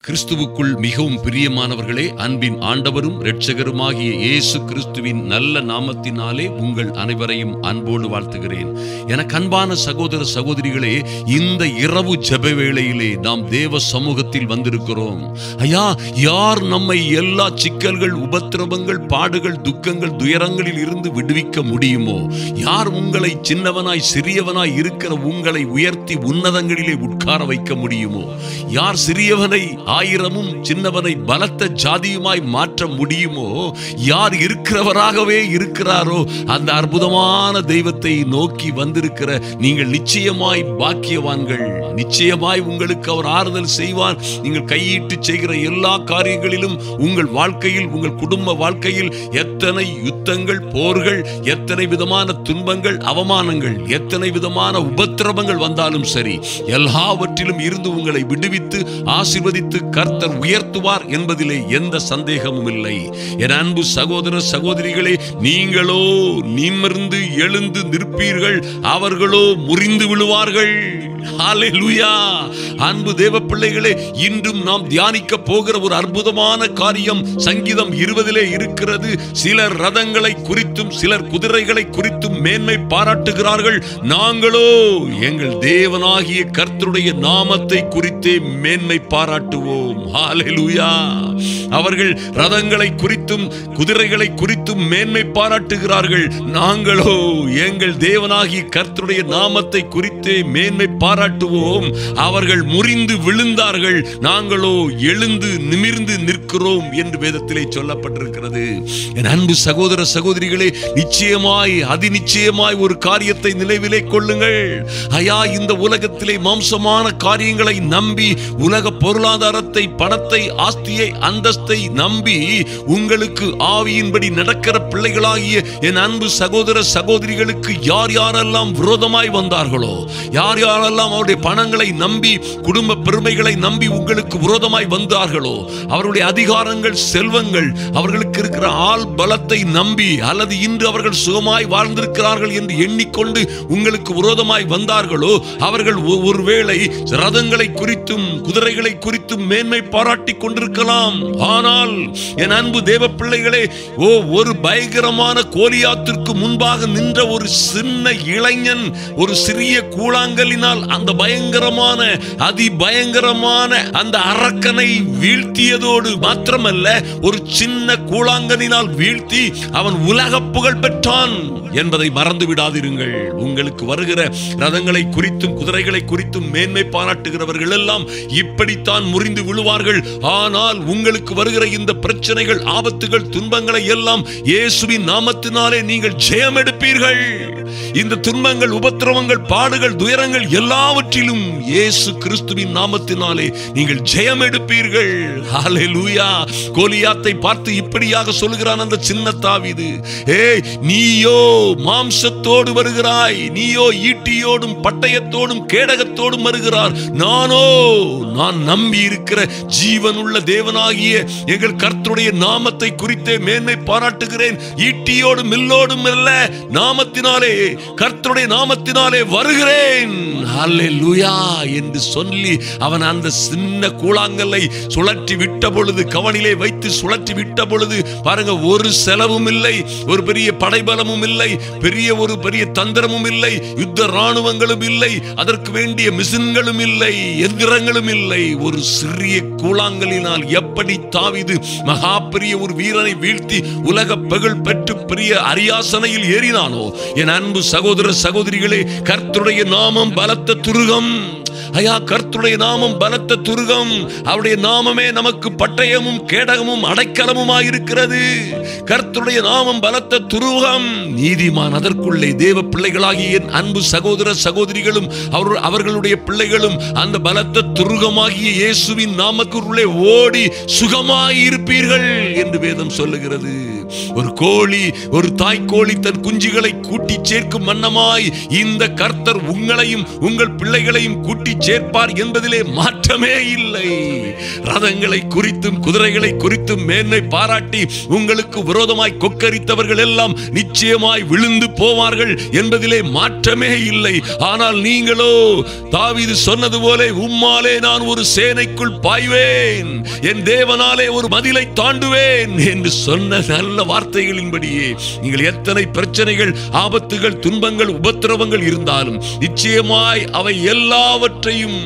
கிறிஸ்துவுக்குள் மிகவும் பிரியமானவர்களே, அன்பின் ஆண்டவரும் இரட்சகருமாகிய இயேசு கிறிஸ்துவின் நல்ல நாமத்தினாலே உங்கள் அனைவரையும் அன்போடு வாழ்த்துகிறேன். எனக்கு அன்பான சகோதர சகோதரிகளே, இந்த இரவு ஜெப வேளையிலே நாம் தேவ சமூகத்தில் வந்திருக்கிறோம். ஐயா, யார் நம்மை எல்லா சிக்கல்கள், உபத்திரவங்கள், பாடுகள், துக்கங்கள், துயரங்களில் இருந்து விடுவிக்க முடியுமோ? யார் உங்களை சின்னவனாய் சிறியவனாய் இருக்கிற உங்களை உயர்த்தி உன்னதங்களிலே உட்கார வைக்க முடியுமோ? யார் சிறியவனை ஆயிரமும் சின்னவனை பலத்த ஜாதியுமாய் மாற்ற முடியுமோ? யார் இருக்கிறவராகவே இருக்கிறாரோ அந்த அற்புதமான தெய்வத்தை நோக்கி வந்திருக்கிற நீங்கள் நிச்சயமாய் பாக்கியவான்கள். நிச்சயமாய் உங்களுக்கு அவர் ஆறுதல் செய்வார். நீங்கள் கையிட்டு செய்கிற எல்லா காரியங்களிலும், உங்கள் வாழ்க்கையில், உங்கள் குடும்ப வாழ்க்கையில் எத்தனை யுத்தங்கள், போர்கள், எத்தனை விதமான துன்பங்கள், அவமானங்கள், எத்தனை விதமான உபத்திரவங்கள் வந்தாலும் சரி, எல்லாவற்றிலும் இருந்து உங்களை விடுவித்து ஆசீர்வதித்து கர்த்தர் உயர்த்துவார் என்பதிலே எந்த சந்தேகமும் இல்லை. என் அன்பு சகோதர சகோதரிகளே, நீங்களோ நிமிர்ந்து எழுந்து நிற்பீர்கள், அவர்களோ முறிந்து விழுவார்கள். ஹல்லேலூயா! அன்பு தேவ பிள்ளைகளே, இன்றும் நாம் தியானிக்க போகிற ஒரு அற்புதமான காரியம் சங்கீதம் 20 இருக்கிறது. சிலர் ரதங்களை குறித்தும் சிலர் குதிரைகளை குறித்தும் மேன்மை பாராட்டுகிறார்கள். நாங்களோ எங்கள் தேவனாகிய கர்த்தருடைய நாமத்தை குறித்தே மேன்மை பாராட்டுவோம். ஹல்லேலூயா! அவர்கள் ரதங்களை குறித்தும் குதிரைகளை குறித்தும் மேன்மை பாராட்டுகிறார்கள். நாங்களோ எங்கள் தேவனாகிய கர்த்தருடைய நாமத்தை குறித்தே மேன்மை பாராட்டுவோம். அவர்கள் முறிந்து விழுந்தார்கள், நாங்களோ எழுந்து நிமிர்ந்து நிற்கிறோம் என்று வேதத்திலே சொல்லப்பட்டிருக்கிறது. என் அன்பு சகோதர சகோதரிகளே, நிச்சயமாய் அதிநிச்சயமாய் ஒரு காரியத்தை நினைவிலே கொள்ளுங்கள். ஐயா, இந்த உலகத்திலே மாம்சமான காரியங்களை நம்பி, உலக பொருளாதாரத்தை, பணத்தை, ஆஸ்தியை, அந்தஸ்தை நம்பி உங்களுக்கு ஆவியின்படி நடக்கிற பிள்ளைகளாகிய என் அன்பு சகோதர சகோதரிகளுக்கு யார் யாரெல்லாம் விரோதமாய் வந்தார்களோ, யார் யாரெல்லாம் அவருடைய பணங்களை நம்பி, குடும்ப பெருமைகளை நம்பி உங்களுக்கு விரோதமாய் வந்தார்களோ, அவருடைய அதிகாரங்கள், செல்வங்கள், அவர்களுக்கு இருக்கிற ஆள் பலத்தை நம்பி, அல்லது இன்று அவர்கள் சுகமாய் வாழ்ந்திருக்கிறார்கள் என்று எண்ணிக்கொண்டு உங்களுக்கு விரோதமாய் வந்தார்களோ, அவர்கள் ஒருவேளை ரதங்களை குறித்தும் குதிரைகளை குறித்தும் மேன்மை பாராட்டி கொண்டிருக்கலாம். ஆனால் என் அன்பு தேவ பிள்ளைகளே, ஒரு பயங்கரமான கோலியாத்திற்கு முன்பாக நின்ற ஒரு சின்ன இளைஞன் ஒரு சிறிய கூழாங்கலினால் அந்த பயங்கரமான அதிபயங்கரமான அந்த அரக்கனை வீழ்த்தியதோடு மாத்திரமல்ல, ஒரு சின்ன கூழாங்கலினால் வீழ்த்தி அவன் உலக புகழ் பெற்றான் என்பதை மறந்து விடாதிருங்கள். உங்களுக்கு வருகிற ரதங்களை குறித்தும் குதிரைகளை குறித்தும் மேன்மை பாராட்டுகிறவர்கள் எல்லாம் இப்படித்தான் முறிந்து விழுவார்கள். ஆனால் உங்களுக்கு வருகிற இந்த பிரச்சனைகள், ஆபத்துகள், துன்பங்களை எல்லாம் இயேசுவின் நாமத்தினாலே நீங்கள் ஜெயம் எடுப்பீர்கள். இந்த துன்பங்கள், உபத்திரவங்கள், பாடுகள், துயரங்கள் எல்லாவற்றிலும் இயேசு கிறிஸ்துவின் நாமத்தினாலே நீங்கள் ஜெயம் எடுப்பீர்கள். ஹல்லேலூயா! கோலியாத்தை பார்த்து இப்படியாக சொல்லுகிறான் அந்த சின்ன தாவீது, ஏய், நீயோ மாம்சத்தோடு வருகிறாய், நீயோ ஈட்டியோடும் பட்டயத்தோடும் கேடகத்தோடும் வருகிறார். நான் நம்பி இருக்கிற ஜீவனுள்ள தேவனாகிய எங்கள் கர்த்தருடைய நாமத்தை குறித்தே மேன்மை பாராட்டுகிறேன். ஈட்டியோடும் மில்லோடும் அல்ல, நாமத்தினாலே, கர்த்தருடைய நாமத்தினாலே வருகிறேன். ஹல்லேலூயா என்று சொல்லி அவன் அந்த சின்ன கூழாங்கல்லை சுழற்றி விட்ட பொழுது, கவனிலே வைத்து சுழற்றி விட்ட பொழுது பாருங்க, ஒரு செலவும் இல்லை, ஒரு பெரிய படைபலமும் இல்லை, பெரிய தந்திரமும் இல்லை, யுத்த ராணுவங்களும் இல்லை, அதற்கு வேண்டிய மிஷின்களும் இல்லை, எந்திரங்களும் இல்லை. ஒரு சிறிய கூழாங்கலினால் எப்படி தாவீது மகா பெரிய ஒரு வீரனை வீழ்த்தி உலக புகழ் பெற்று பெரிய அரியாசனையில் ஏறினானோ, என் அன்பு சகோதர சகோதரிகளே, கர்த்தருடைய நாமம் பலத்த துருகம். ஐயா, கர்த்தருடைய நாமம் பலத்த துருகம். அவருடைய நாமமே நமக்கு பட்டயமும் கேடகமும் அடைக்கலமுமாயிருக்கிறது. கர்த்தருடைய நாமம் பலத்த துருகம். நீதிமான் அதற்குள்ளே தேவ பிள்ளைகளாகிய என் அன்பு சகோதர சகோதரிகளும் அவர்களுடைய பிள்ளைகளும் அந்த பலத்த துருகமாகிய இயேசுவின் நாமத்திற்குள்ளே ஓடி சுகமாய் இருப்பீர்கள் என்று வேதம் சொல்லுகிறது. ஒரு கோழி, ஒரு தாய்க்கோழி தன் குஞ்சுகளை கூட்டி சேர்க்கும் வண்ணமாய் இந்த கர்த்தர் உங்களையும் உங்கள் பிள்ளைகளையும் கூட்டி சேர்ப்பார் என்பதிலே மாற்றமே இல்லை. ரதங்களை குறித்தும் குதிரைகளை குறித்தும் மேன்மை பாராட்டி உங்களுக்கு விரோதமாய் கொக்கரித்தவர்கள் எல்லாம் நிச்சயமாய் விழுந்து போவார்கள் என்பதிலே மாற்றமே இல்லை. ஆனால் நீங்களோ தாவீது சொன்னது போல, உம்மாலே நான் ஒரு சேனைக்குள் பாய்வேன், என் தேவனாலே ஒரு மதிலை தாண்டுவேன் என்று சொன்ன நல்ல வார்த்தைகளின்படியே நீங்கள் எத்தனை பிரச்சனைகள், ஆபத்துகள், துன்பங்கள், உபத்திரவங்கள் இருந்தாலும் நிச்சயமாய் அவை எல்லாவற்றையும்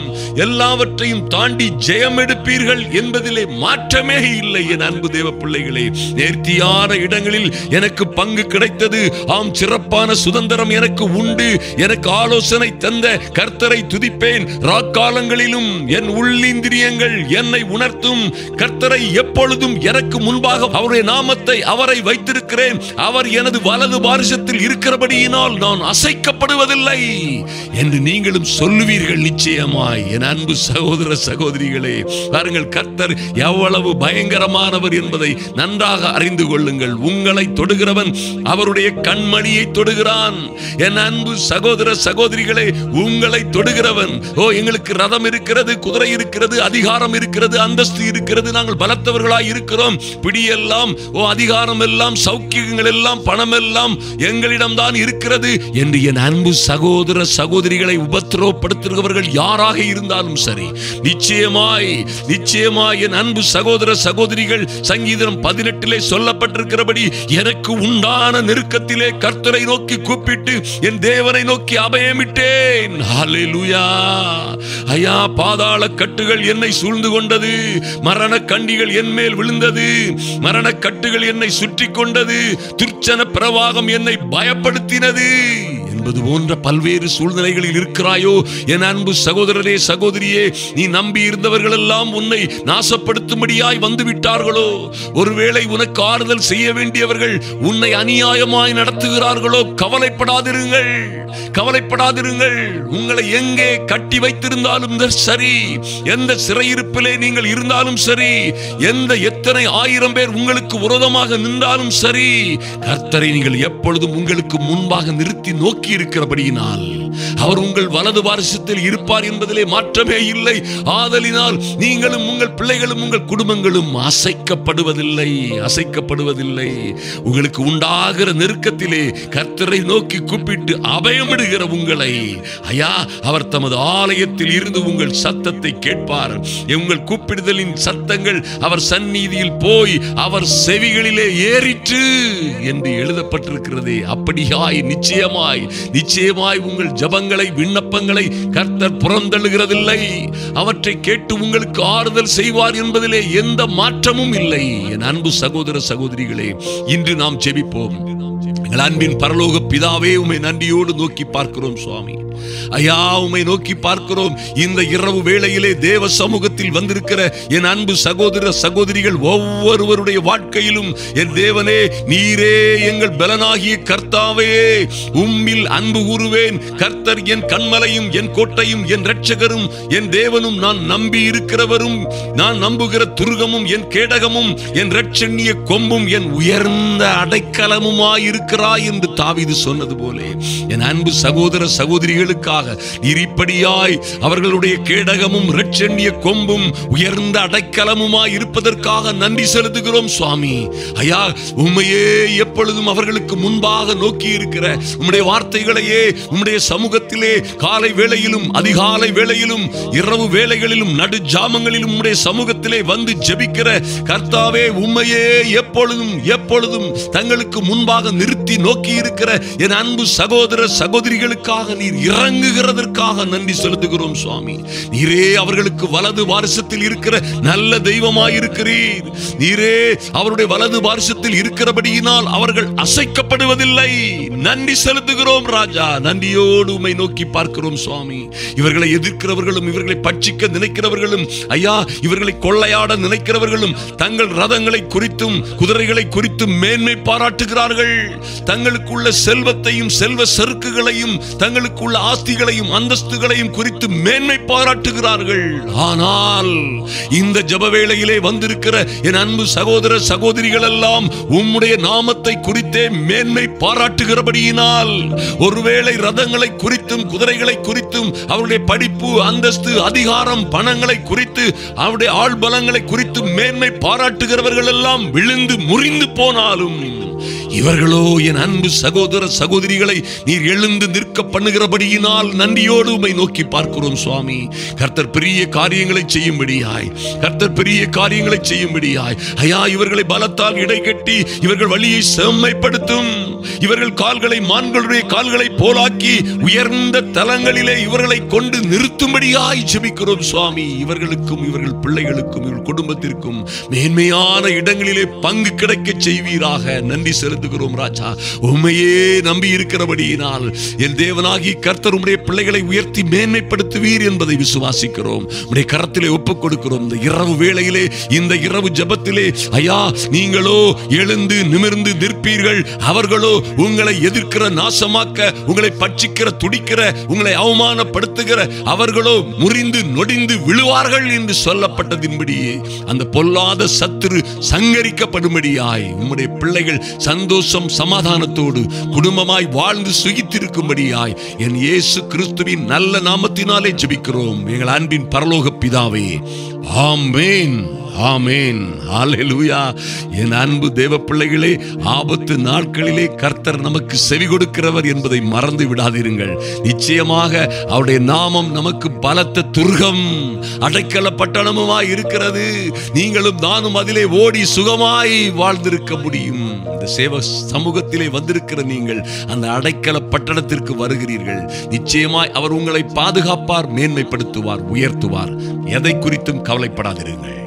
தாண்டி ஜெயம் எடுப்பீர்கள் என்பதிலே மாற்றமே இல்லை. என் அன்பு தேவ பிள்ளைகளே, நேர்த்தியான இடங்களில் எனக்கு பங்கு கிடைத்தது. ஆம், சிறப்பான சுதந்திரம் எனக்கு உண்டு. எனக்கு ஆலோசனை தந்த கர்த்தரை துதிப்பேன். ராக்காலங்களிலும் என் உள்ளிந்திரியங்கள் என்னை உணர்த்தும். கர்த்தரை எப்பொழுதும் எனக்கு முன்பாக அவருடைய நாமத்தை அவரை வைத்திருக்கிறேன். அவர் எனது வலது பாரிசத்தில் இருக்கிறபடியினால் நான் அசைக்கப்படுவதில்லை என்று நீங்களும் சொல்லுவீர்கள் நிச்சயமாய். என் அன்பு சகோதர சகோதரிகளே, பாருங்கள், கர்த்தர் எவ்வளவு பயங்கரமானவர் என்பதை நன்றாக அறிந்து கொள்ளுங்கள். உங்களை தொடுகிறவன் அவருடைய கண்மணியை தொடுகிறான். என் அன்பு சகோதர சகோதரிகளே, உங்களை தொடுகிறவன், எங்களுக்கு ரதம் இருக்கிறது, குதிரை இருக்கிறது, அதிகாரம் இருக்கிறது, அந்தஸ்து இருக்கிறது, நாங்கள் பலத்தவர்களாய் இருக்கிறோம், பிடியெல்லாம், அதிகாரம் எல்லாம், சௌக்கியங்கள் எல்லாம், பணம் எல்லாம் எங்களிடம்தான் இருக்கிறது என்று என் அன்பு சகோதர சகோதரிகளை உபத்திரவப்படுத்துகிறவர்கள் யாராக இருந்தாலும் சரி, நிச்சயமாய் என் அன்பு சகோதர சகோதரிகள், சங்கீதம் 18 சொல்லப்பட்டிருக்கிறபடி, எனக்கு உண்டான நெருக்கத்திலே கர்த்தரை நோக்கி கூப்பிட்டு என் தேவனை நோக்கி அபயமிட்டேன். ஹல்லேலூயா. ஐயா, பாதாள கட்டுகள் என்னை சூழ்ந்து கொண்டது, மரண கண்டிகள் என் மேல் விழுந்தது, மரண கட்டுகள் என்னை சுற்றி கொண்டது, துர்ச்சன பிரவாகம் என்னை பயப்படுத்தினது என்பது போன்ற பல்வேறு சூழ்நிலைகளில் இருக்கிறாயோ என் அன்பு சகோதரரே, சகோதரியே, நீ நம்பி இருந்தவர்கள் எல்லாம் உன்னை நாசப்படுத்தும்படியாய் வந்து விட்டார்களோ, ஒருவேளை உனக்கு ஆறுதல் செய்ய வேண்டியவர்கள் உன்னை அநியாயமாய் நடத்துகிறார்களோ, கவலைப்படாதிருங்கள். உங்களை எங்கே கட்டி வைத்திருந்தாலும் சரி, எந்த சிறையிருப்பிலே நீங்கள் இருந்தாலும் சரி, எத்தனை ஆயிரம் பேர் உங்களுக்கு விரோதமாக நின்றாலும் சரி, கர்த்தரை நீங்கள் எப்பொழுதும் உங்களுக்கு முன்பாக நிறுத்தி நோக்கி இருக்கிறபடியினால் அவர் உங்கள் வலது பாரிசத்தில் இருப்பார் என்பதிலே மாற்றமே இல்லை. ஆதலினால் நீங்களும் உங்கள் பிள்ளைகளும் உங்கள் குடும்பங்களும் அசைக்கப்படுவதில்லை. உங்களுக்கு உண்டாகிற நெருக்கத்திலே கர்த்தரை நோக்கி கூப்பிட்டு அபயமிடுகிற உங்களை, ஐயா, அவர் தமது ஆலயத்தில் இருந்து உங்கள் சத்தத்தை கேட்பார். உங்கள் கூப்பிடுதலின் சத்தங்கள் அவர் சந்நிதியில் போய் அவர் செவிகளிலே ஏறிற்று என்று எழுதப்பட்டிருக்கிறதே. அப்படியாய் நிச்சயமாய் உங்கள் ஜபங்களை, விண்ணப்பங்களை கர்த்தர் புறந்தள்ளுகிறதில்லை. அவற்றை கேட்டு உங்களுக்கு ஆறுதல் செய்வார் என்பதிலே எந்த மாற்றமும் இல்லை. என் அன்பு சகோதர சகோதரிகளே, இன்று நாம் ஜெபிப்போம். எங்கள் அன்பின் பரலோக பிதாவே, உம்மை நன்றியோடு நோக்கி பார்க்கிறோம் சுவாமி. ஐயா, உம்மை நோக்கி பார்க்கிறோம். இந்த இரவு வேளையிலே தேவ சமூகத்தில் வந்திருக்கிற என் அன்பு சகோதர சகோதரிகள் ஒவ்வொருவருடைய வாழ்க்கையிலும் என் தேவனே, நீரே எங்கள் பலனாகிய கர்த்தாவே, உம்மில் அன்பு கூறுவேன். கர்த்தர் என் கண்மலையும் என் கோட்டையும் என் இரட்சகரும் என் தேவனும், நான் நம்பி இருக்கிறவரும், நான் நம்புகிற துருகமும் என் கேடகமும் என் இரட்சணிய கொம்பும் என் உயர்ந்த அடைக்கலமுமாய் இருக்கிறாய் என்று தாவீது சொன்னது போல என் அன்பு சகோதர சகோதரிகளுக்காக நீர் இப்படியாய் அவர்களுடைய கேடகமும் இரட்சணிய கொம்பும் உயர்ந்த அடைக்கலமுமாய் இருப்பதற்காக நன்றி செலுத்துகிறோம் சுவாமி. ஐயா, உம்மையே எப்பொழுதும் அவர்களுக்கு முன்பாக நோக்கி இருக்கிற உம்முடைய வார்த்தைகளையே உம்முடைய சமூகத்திலே காலை வேளையிலும் அதிகாலை வேளையிலும் இரவு வேளைகளிலும் நடு ஜாமங்களிலும் உம்முடைய சமூகத்திலே வந்து ஜெபிக்கிற கர்த்தாவே, உம்மையே எப்பொழுதும் தங்களுக்கு முன்பாக நிறுத்தி நோக்கி இருக்கிற என் அன்பு சகோதர சகோதரிகளுக்காக நீர் இறங்குகிறதற்காக நன்றி செலுத்துகிறோம் சுவாமி. நீரே அவர்களுக்கு வலது வாரிசத்தில் இருக்கிற நல்ல தெய்வமாயிருக்கிறீர். நீரே அவருடைய வலது வாரிசத்தில் இருக்கிறபடியினால் அவர்கள் அசைக்கப்படுவதில்லை. நன்றி செலுத்துகிறோம் ராஜா. நன்றியோடு உம்மை நோக்கி பார்க்கிறோம் சுவாமி. இவர்களை எதிர்க்கிறவர்களும் இவர்களை பட்சிக்க நினைக்கிறவர்களும், ஐயா, இவர்களை கொள்ளையாட நினைக்கிறவர்களும் தங்கள் ரதங்களை குறித்தும் குதிரைகளை குறித்தும் மேன்மை பாராட்டுகிறார்கள். தங்களுக்குள்ள செல்வத்தையும் செல்வ செருக்குகளையும் தங்களுக்குள்ள ஆஸ்திகளையும் அந்தஸ்துகளையும் குறித்து மேன்மை பாராட்டுகிறார்கள். ஆனால் இந்த ஜெப வேளையிலே வந்திருக்கிற என் அன்பு சகோதர சகோதரிகள் எல்லாம் உம்முடைய நாமத்தை குறித்தே மேன்மை பாராட்டுகிறபடியினால் ஒருவேளை ரதங்களை குறித்தும் குதிரைகளை குறித்தும் அவருடைய படிப்பு அந்தஸ்து அதிகாரம் பணங்களை குறித்து அவருடைய ஆள்பலங்களை குறித்து மேன்மை பாராட்டுகிறவர்கள் எல்லாம் விழுந்து முறிந்து போனாலும் இவர்களோ என் அன்பு சகோதர சகோதரிகளை நீர் எழுந்து நிற்க பண்ணுகிறபடியினால் நன்றியோடு உம்மை நோக்கி பார்க்கிறோம் சுவாமி. கர்த்தர் பெரிய காரியங்களை செய்யும்படியாய், கர்த்தர் பெரிய காரியங்களை செய்யும்படியாய் ஐயா இவர்களை பலத்தால் இடை கட்டி இவர்கள் வழியை செம்மைப்படுத்தும். இவர்கள் கால்களை மான்களுடைய கால்களை போலாக்கி உயர்ந்த தலங்களிலே இவர்களை கொண்டு நிறுத்தும்படியாய் ஜெபிக்கிறோம் சுவாமி. இவர்களுக்கும் இவர்கள் பிள்ளைகளுக்கும் இவர்கள் குடும்பத்திற்கும் மேன்மையான இடங்களிலே பங்கு கிடைக்க செய்வீராக. நன்றி செலுத்துகிறோம் ராஜா. உம்மையே நம்பி இருக்கிறபடியினால் என் தேவனாகி கர்த்தர் உம்முடைய பிள்ளைகளை உயர்த்தி மேன்மைப்படுத்துவீர் என்பதை விசுவாசிக்கிறோம். உம்முடைய கரத்திலே ஒப்புக் கொடுக்கிறோம். இந்த இரவு வேளையிலே இந்த இரவு ஜெபத்திலே ஐயா நீங்களோ எழுந்து நிமிர்ந்து நிற்பீர்கள். அவர்களோ உங்களை எதிர்க்கிற நாசமாக்க உங்களை பட்சிக்கிற துடிக்கிற உங்களை அவமானப்படுத்துகிற அவர்களோ முறிந்து நொடிந்து விழுவார்கள் என்று சொல்லப்பட்டதின்படியே அந்த பொல்லாத சத்துரு சங்கரிக்கப்படும்படியாய் உம்முடைய பிள்ளைகள் சந்தோஷம் சமாதானத்தோடு குடும்பமாய் வாழ்ந்து சுகித்திருக்கும்படியாய் என் இயேசு கிறிஸ்துவின் நல்ல நாமத்தினாலே ஜெபிக்கிறோம் எங்கள் அன்பின் பரலோக பிதாவே. ஆமென், ஆமென், ஹல்லேலூயா. என் அன்பு தேவ பிள்ளைகளே, ஆபத்து நாட்களிலே கர்த்தர் நமக்கு செவி கொடுக்கிறவர் என்பதை மறந்து விடாதீர்கள். நிச்சயமாக அவருடைய நாமம் நமக்கு பலத்த துர்கம் அடைக்கல பட்டணமுமாய் இருக்கிறது. நீங்களும் நானும் அதிலே ஓடி சுகமாய் வாழ்ந்திருக்க முடியும். இந்த சேவ சமூகத்திலே வந்திருக்கிற நீங்கள் அந்த அடைக்கல பட்டணத்திற்கு வருகிறீர்கள். நிச்சயமாய் அவர் உங்களை பாதுகாப்பார், மேன்மைப்படுத்துவார், உயர்த்துவார். எதை குறித்தும் கவலைப்படாதிருங்கள்.